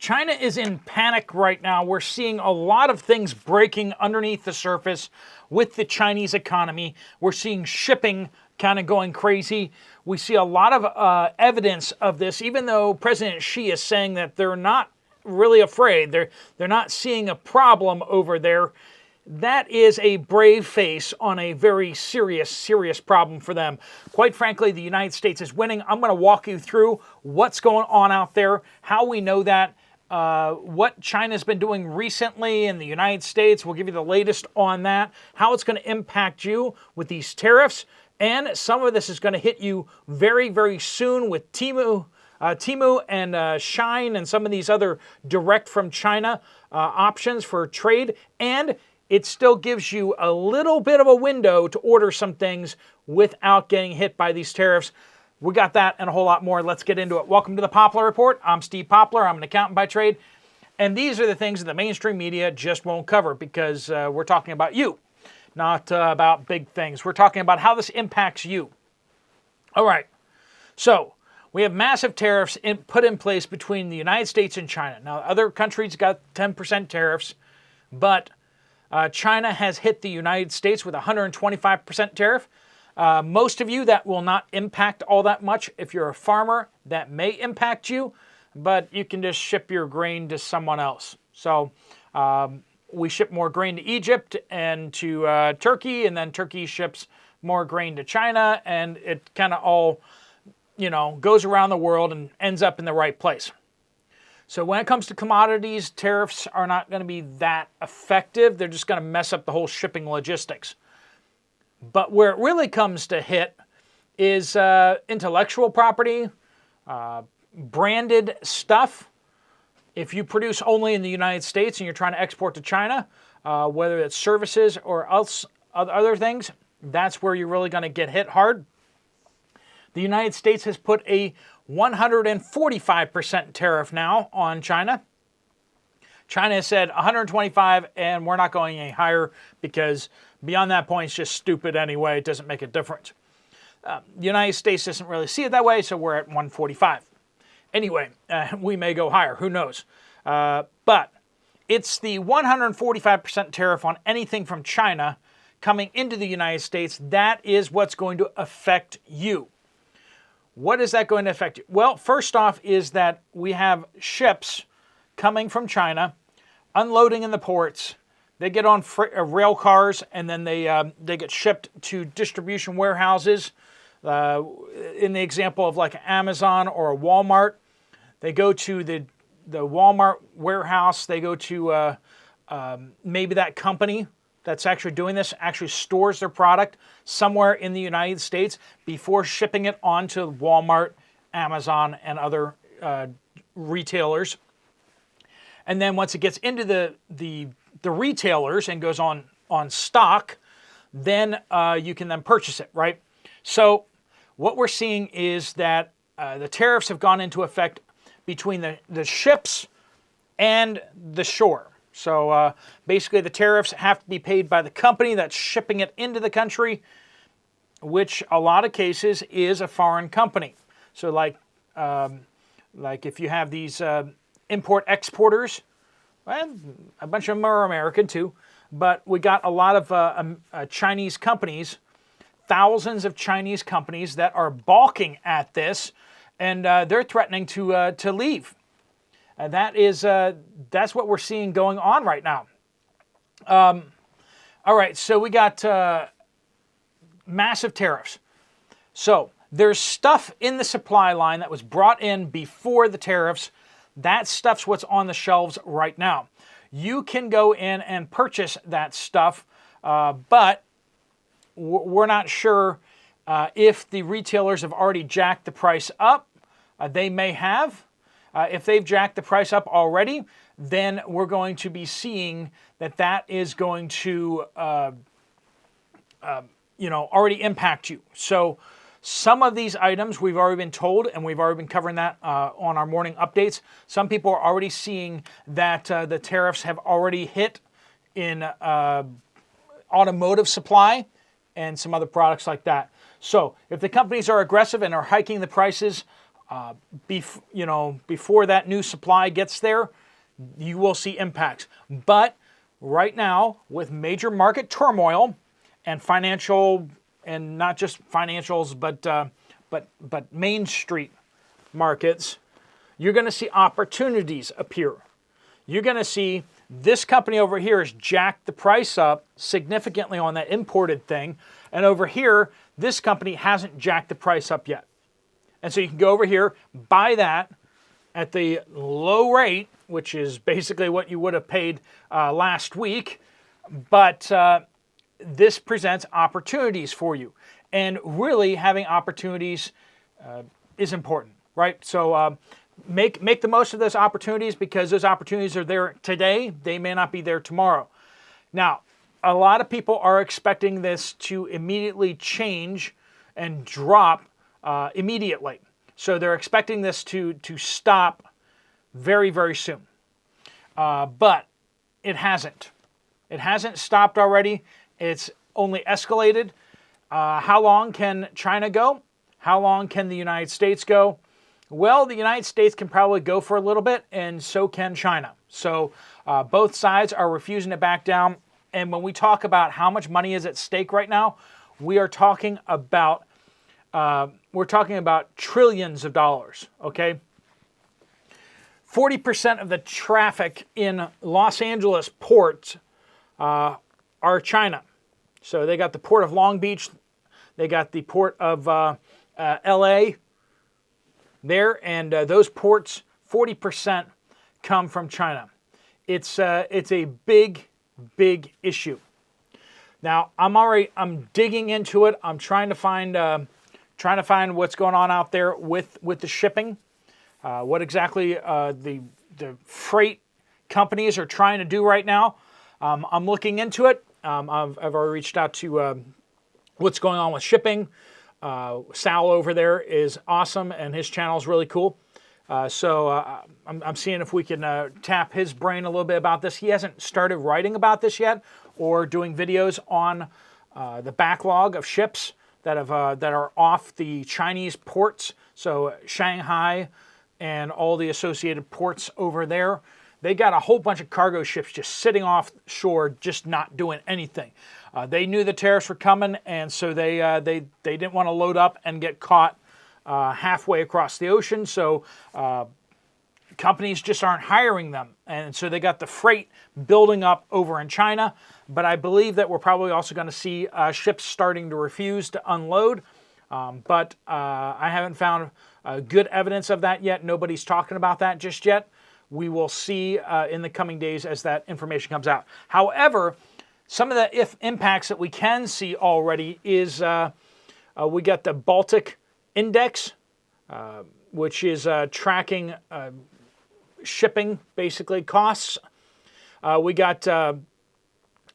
China is in panic right now. We're seeing a lot of things breaking underneath the surface with the Chinese economy. We're seeing shipping kind of going crazy. We see a lot of evidence of this, even though President Xi is saying that they're not really afraid. They're not seeing a problem over there. That is a brave face on a very serious problem for them. Quite frankly, the United States is winning. I'm going to walk you through what's going on out there, how we know that, what China's been doing recently in the United States. We'll give you the latest on that, how it's going to impact you with these tariffs, and some of this is going to hit you very soon with Temu and Shine and some of these other direct from China options for trade, and it still gives you a little bit of a window to order some things without getting hit by these tariffs. We got that and a whole lot more. Let's get into it. Welcome to the Poplar Report. I'm Steve Poplar. I'm an accountant by trade. And these are the things that the mainstream media just won't cover because we're talking about you, not about big things. We're talking about how this impacts you. All right. So we have massive tariffs put in place between the United States and China. Now, other countries got 10% tariffs, but China has hit the United States with a 125% tariff. Most of you, that will not impact all that much. If you're a farmer, that may impact you, but you can just ship your grain to someone else. So we ship more grain to Egypt and to Turkey, and then Turkey ships more grain to China, and it kind of all, goes around the world and ends up in the right place. So when it comes to commodities, tariffs are not going to be that effective. They're just going to mess up the whole shipping logistics. But where it really comes to hit is intellectual property, branded stuff. If you produce only in the United States and you're trying to export to China, whether it's services or other things, that's where you're really going to get hit hard. The United States has put a 145% tariff now on China. China has said 125, and we're not going any higher because beyond that point, it's just stupid anyway. It doesn't make a difference. The United States doesn't really see it that way, so we're at 145. Anyway, we may go higher. Who knows? But it's the 145% tariff on anything from China coming into the United States. That is what's going to affect you. What is that going to affect you? Well, first off is that we have ships coming from China, unloading in the ports. They get on rail cars, and then they get shipped to distribution warehouses. In the example of like Amazon or a Walmart, they go to the Walmart warehouse. They go to maybe that company that's actually doing this actually stores their product somewhere in the United States before shipping it on to Walmart, Amazon, and other retailers. And then once it gets into the retailers and goes on stock, then you can then purchase it, right? So what we're seeing is that the tariffs have gone into effect between the ships and the shore. So basically the tariffs have to be paid by the company that's shipping it into the country, which a lot of cases is a foreign company. So like if you have these import-exporters, well, a bunch of them are American too, but we got a lot of Chinese companies, thousands of Chinese companies that are balking at this, and they're threatening to leave. That's what we're seeing going on right now. All right, so we got massive tariffs. So there's stuff in the supply line that was brought in before the tariffs. That stuff's what's on the shelves right now. You can go in and purchase that stuff, but we're not sure if the retailers have already jacked the price up. They may have. If they've jacked the price up already, then we're going to be seeing that is going to, already impact you. So some of these items we've already been told, and we've already been covering that on our morning updates. Some people are already seeing that the tariffs have already hit in automotive supply and some other products like that. So if the companies are aggressive and are hiking the prices before that new supply gets there, you will see impacts. But right now, with major market turmoil and financial, and not just financials, but Main Street markets, you're going to see opportunities appear. You're going to see this company over here has jacked the price up significantly on that imported thing, and over here, this company hasn't jacked the price up yet. And so you can go over here, buy that at the low rate, which is basically what you would have paid last week, but this presents opportunities for you. And really, having opportunities is important, right? So make the most of those opportunities, because those opportunities are there today. They may not be there tomorrow. Now, a lot of people are expecting this to immediately change and drop immediately. So they're expecting this to stop very, very soon. But it hasn't. It hasn't stopped already. It's only escalated. How long can China go? How long can the United States go? Well, the United States can probably go for a little bit, and so can China. So both sides are refusing to back down. And when we talk about how much money is at stake right now, we are talking about trillions of dollars. Okay, 40% of the traffic in Los Angeles ports are China. So they got the port of Long Beach, they got the port of LA there, and those ports, 40% come from China. It's a big issue. Now I'm digging into it. I'm trying to find what's going on out there with the shipping. What exactly the freight companies are trying to do right now. I'm looking into it. I've already reached out to what's going on with shipping. Sal over there is awesome, and his channel is really cool. So I'm seeing if we can tap his brain a little bit about this. He hasn't started writing about this yet or doing videos on the backlog of ships that are off the Chinese ports. So Shanghai and all the associated ports over there. They got a whole bunch of cargo ships just sitting offshore, just not doing anything. They knew the tariffs were coming, and so they didn't want to load up and get caught halfway across the ocean. So companies just aren't hiring them, and so they got the freight building up over in China. But I believe that we're probably also going to see ships starting to refuse to unload. But I haven't found good evidence of that yet. Nobody's talking about that just yet. We will see in the coming days as that information comes out. However, some of the impacts that we can see already is we got the Baltic Index, which is tracking shipping, basically, costs. We got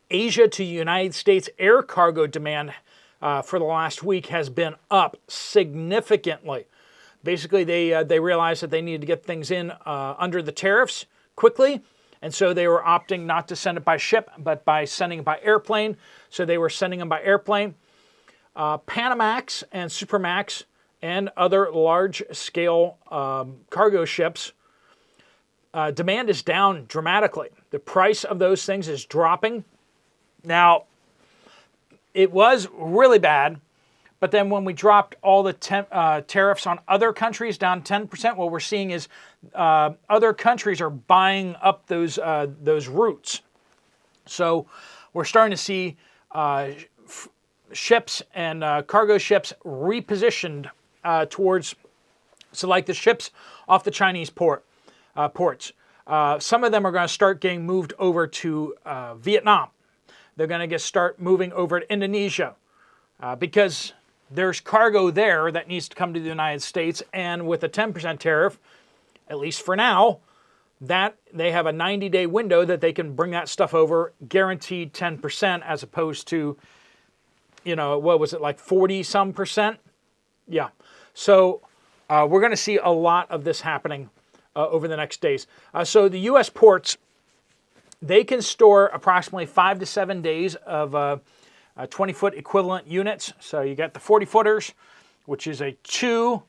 Asia to United States air cargo demand for the last week has been up significantly. Basically, they realized that they needed to get things in under the tariffs quickly, and so they were opting not to send it by ship, but by sending it by airplane. So they were sending them by airplane. Panamax and Supermax and other large-scale cargo ships, demand is down dramatically. The price of those things is dropping. Now, it was really bad. But then when we dropped all the tariffs on other countries down 10%, what we're seeing is other countries are buying up those routes. So we're starting to see ships and cargo ships repositioned towards, so like the ships off the Chinese ports. Some of them are going to start getting moved over to Vietnam. They're going to start moving over to Indonesia because there's cargo there that needs to come to the United States, and with a 10% tariff, at least for now, that they have a 90-day window that they can bring that stuff over, guaranteed 10%, as opposed to, what was it, like 40-some percent? Yeah. So we're going to see a lot of this happening over the next days. So the U.S. ports, they can store approximately 5 to 7 days of 20-foot equivalent units. So you got the 40-footers, which is a 2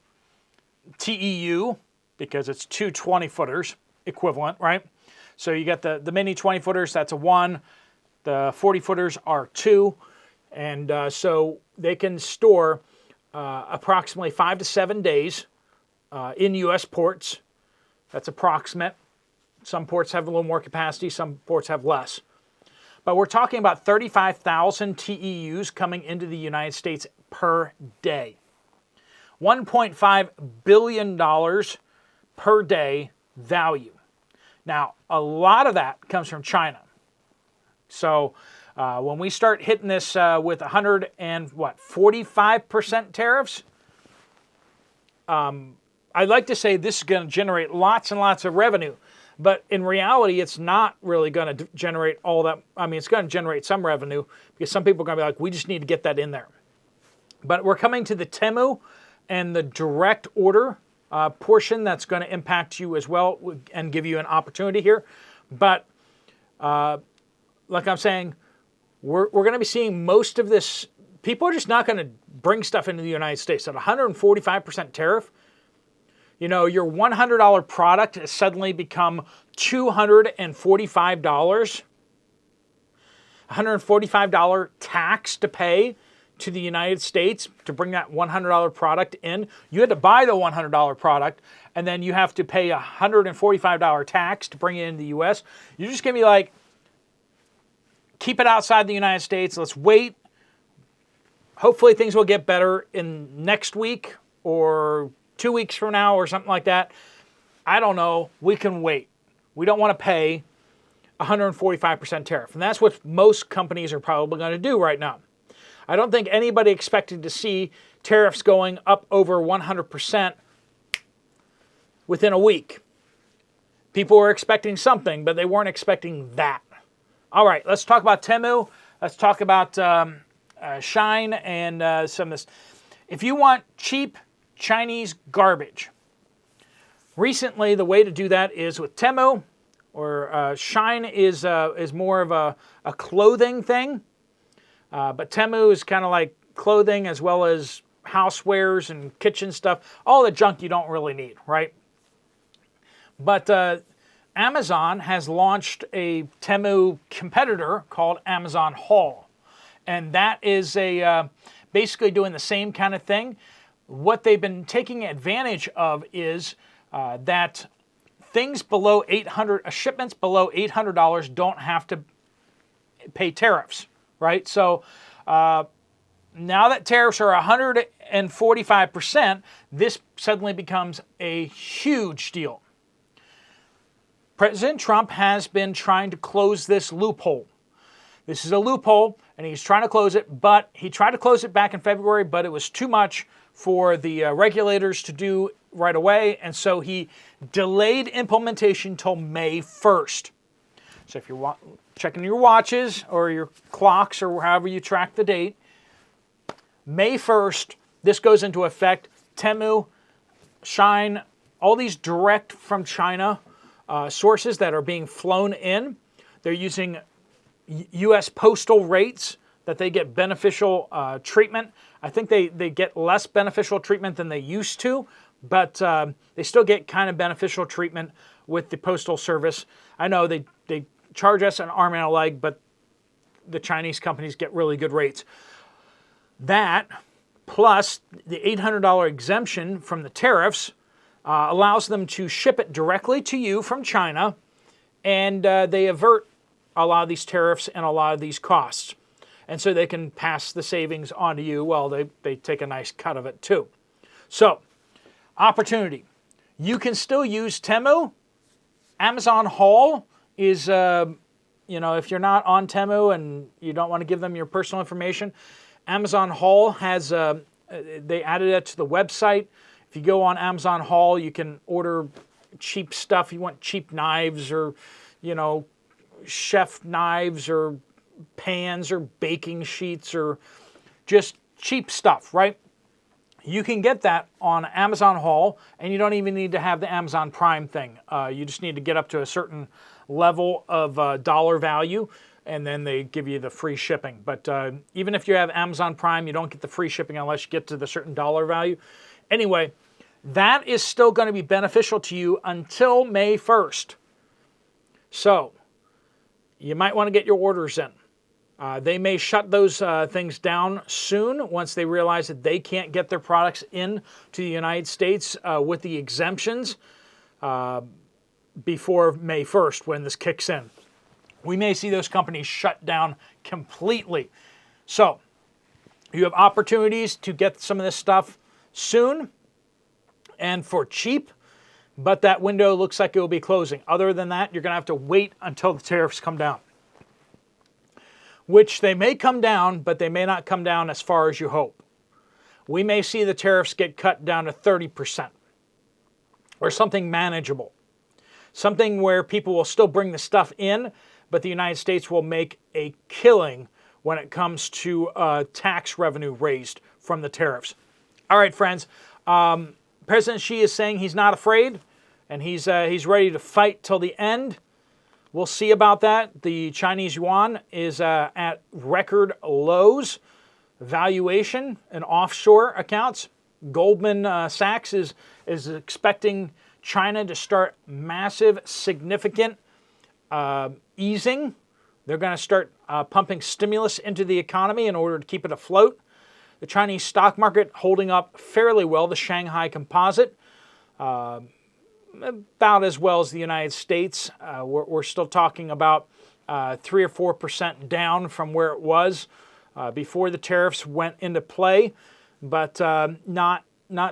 TEU, because it's two 20-footers equivalent, right? So you got the mini 20-footers, that's a 1. The 40-footers are 2. And so they can store approximately 5 to 7 days in U.S. ports. That's approximate. Some ports have a little more capacity, some ports have less. But we're talking about 35,000 TEUs coming into the United States per day. $1.5 billion per day value. Now, a lot of that comes from China. So when we start hitting this with 45% tariffs, I'd like to say this is going to generate lots and lots of revenue. But in reality, it's not really going to generate all that. I mean, it's going to generate some revenue because some people are going to be like, we just need to get that in there. But we're coming to the Temu and the direct order portion that's going to impact you as well and give you an opportunity here. But like I'm saying, we're going to be seeing most of this. People are just not going to bring stuff into the United States at 145% tariff. You know, your $100 product has suddenly become $245. $145 tax to pay to the United States to bring that $100 product in. You had to buy the $100 product, and then you have to pay a $145 tax to bring it into the U.S. You're just going to be like, keep it outside the United States. Let's wait. Hopefully things will get better in next week or 2 weeks from now or something like that. I don't know. We can wait. We don't want to pay 145% tariff. And that's what most companies are probably going to do right now. I don't think anybody expected to see tariffs going up over 100% within a week. People were expecting something, but they weren't expecting that. All right, let's talk about Temu. Let's talk about Shine and some of this. If you want cheap Chinese garbage, recently the way to do that is with Temu, or Shine is more of a clothing thing, but Temu is kind of like clothing as well as housewares and kitchen stuff, all the junk you don't really need, right? But Amazon has launched a Temu competitor called Amazon Haul, and that is basically doing the same kind of thing. What they've been taking advantage of is that things below shipments below $800 don't have to pay tariffs, right? So now that tariffs are 145%, this suddenly becomes a huge deal. President Trump has been trying to close this loophole. This is a loophole, and he's trying to close it, but he tried to close it back in February, but it was too much for the regulators to do right away, and so he delayed implementation till May 1st. So if you're checking your watches or your clocks or however you track the date, May 1st, this goes into effect. Temu, Shine, all these direct from China sources that are being flown in, they're using U.S. postal rates that they get beneficial treatment. I think they get less beneficial treatment than they used to, but they still get kind of beneficial treatment with the Postal Service. I know they charge us an arm and a leg, but the Chinese companies get really good rates. That, plus the $800 exemption from the tariffs, allows them to ship it directly to you from China, and they avert a lot of these tariffs and a lot of these costs. And so they can pass the savings on to you. Well, they take a nice cut of it too. So, opportunity. You can still use Temu. Amazon Haul is, if you're not on Temu and you don't want to give them your personal information, Amazon Haul has, they added it to the website. If you go on Amazon Haul, you can order cheap stuff. You want cheap knives or, chef knives or pans or baking sheets or just cheap stuff, right? You can get that on Amazon Haul, and you don't even need to have the Amazon Prime thing. You just need to get up to a certain level of dollar value, and then they give you the free shipping. But even if you have Amazon Prime, you don't get the free shipping unless you get to the certain dollar value. Anyway, That is still going to be beneficial to you until May 1st. So you might want to get your orders in. They may shut those things down soon once they realize that they can't get their products in to the United States with the exemptions before May 1st when this kicks in. We may see those companies shut down completely. So you have opportunities to get some of this stuff soon and for cheap, but that window looks like it will be closing. Other than that, you're going to have to wait until the tariffs come down, which they may come down, but they may not come down as far as you hope. We may see the tariffs get cut down to 30% or something manageable, something where people will still bring the stuff in, but the United States will make a killing when it comes to tax revenue raised from the tariffs. All right, friends. President Xi is saying he's not afraid, and he's ready to fight till the end. We'll see about that. The Chinese yuan is at record lows. Valuation and offshore accounts. Goldman Sachs is expecting China to start massive, significant easing. They're going to start pumping stimulus into the economy in order to keep it afloat. The Chinese stock market holding up fairly well. The Shanghai Composite, about as well as the United States. We're still talking about 3 or 4% down from where it was before the tariffs went into play, but not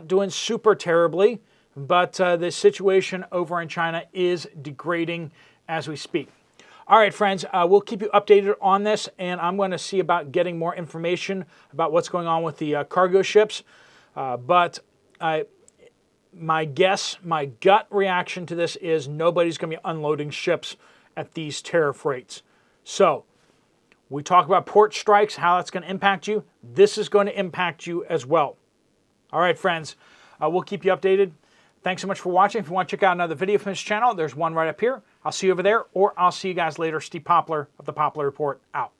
doing super terribly. But the situation over in China is degrading as we speak. All right, friends, we'll keep you updated on this, and I'm going to see about getting more information about what's going on with the cargo ships. But my gut reaction to this is nobody's going to be unloading ships at these tariff rates. So we talk about port strikes, how that's going to impact you. This is going to impact you as well. All right, friends, we'll keep you updated. Thanks so much for watching. If you want to check out another video from this channel, there's one right up here. I'll see you over there, or I'll see you guys later. Steve Poplar of the Poplar Report, out.